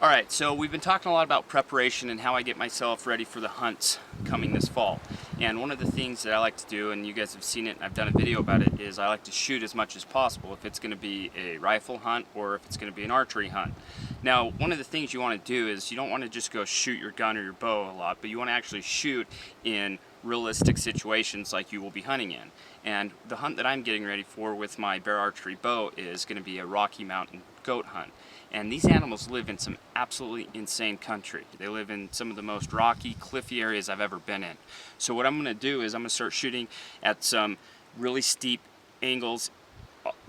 Alright, so we've been talking a lot about preparation and how I get myself ready for the hunts coming this fall. And one of the things that I like to do, and you guys have seen it and I've done a video about it, is I like to shoot as much as possible if it's going to be a rifle hunt or if it's going to be an archery hunt. Now, one of the things you want to do is you don't want to just go shoot your gun or your bow a lot, but you want to actually shoot in realistic situations like you will be hunting in. And the hunt that I'm getting ready for with my bear archery bow is going to be a Rocky Mountain goat hunt. And these animals live in some absolutely insane country. They live in some of the most rocky, cliffy areas I've ever been in. So what I'm going to do is I'm going to start shooting at some really steep angles,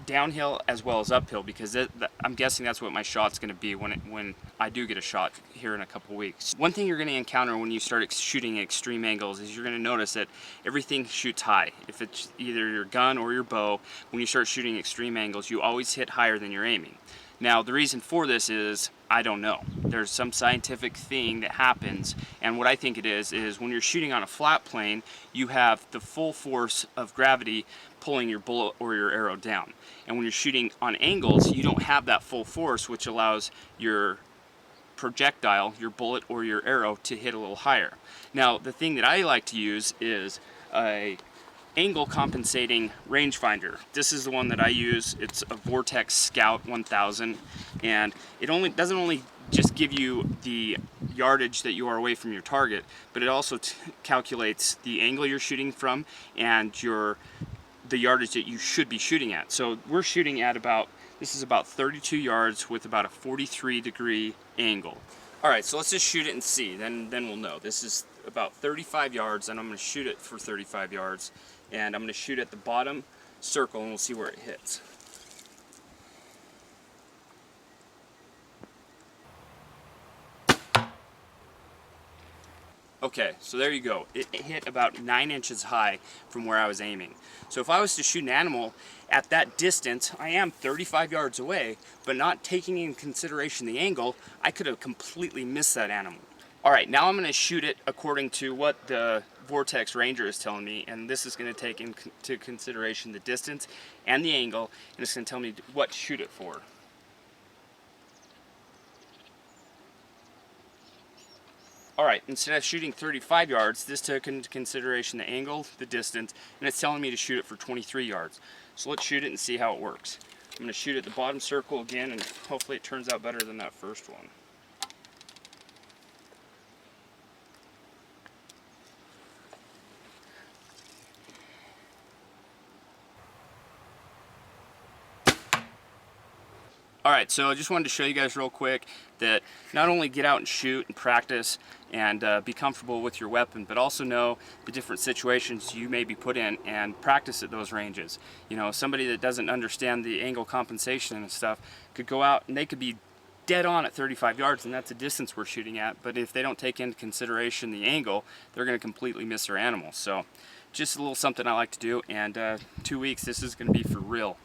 downhill as well as uphill, because I'm guessing that's what my shot's going to be when I do get a shot here in a couple weeks. One thing you're going to encounter when you start shooting at extreme angles is you're going to notice that everything shoots high. If it's either your gun or your bow, when you start shooting extreme angles, you always hit higher than you're aiming. Now, the reason for this is, I don't know. There's some scientific thing that happens, and what I think it is when you're shooting on a flat plane, you have the full force of gravity pulling your bullet or your arrow down. And when you're shooting on angles, you don't have that full force, which allows your projectile, your bullet or your arrow, to hit a little higher. Now, the thing that I like to use is a angle compensating rangefinder. This is the one that I use. It's a Vortex Scout 1000, and it doesn't only just give you the yardage that you are away from your target, but it also calculates the angle you're shooting from and the yardage that you should be shooting at. So we're shooting at this is about 32 yards with about a 43-degree angle. Alright, so let's just shoot it and see, then we'll know. This is about 35 yards, and I'm going to shoot it for 35 yards, and I'm going to shoot at the bottom circle, and we'll see where it hits. Okay, so there you go. It hit about 9 inches high from where I was aiming. So if I was to shoot an animal at that distance, I am 35 yards away, but not taking into consideration the angle, I could have completely missed that animal. Alright, now I'm going to shoot it according to what the Vortex Ranger is telling me, and this is going to take into consideration the distance and the angle, and it's going to tell me what to shoot it for. Alright, instead of shooting 35 yards, this took into consideration the angle, the distance, and it's telling me to shoot it for 23 yards. So let's shoot it and see how it works. I'm going to shoot at the bottom circle again, and hopefully it turns out better than that first one. Alright, so I just wanted to show you guys real quick that not only get out and shoot and practice and be comfortable with your weapon, but also know the different situations you may be put in and practice at those ranges. You know, somebody that doesn't understand the angle compensation and stuff could go out and they could be dead on at 35 yards, and that's the distance we're shooting at, but if they don't take into consideration the angle, they're going to completely miss their animal. So just a little something I like to do, and 2 weeks, this is going to be for real.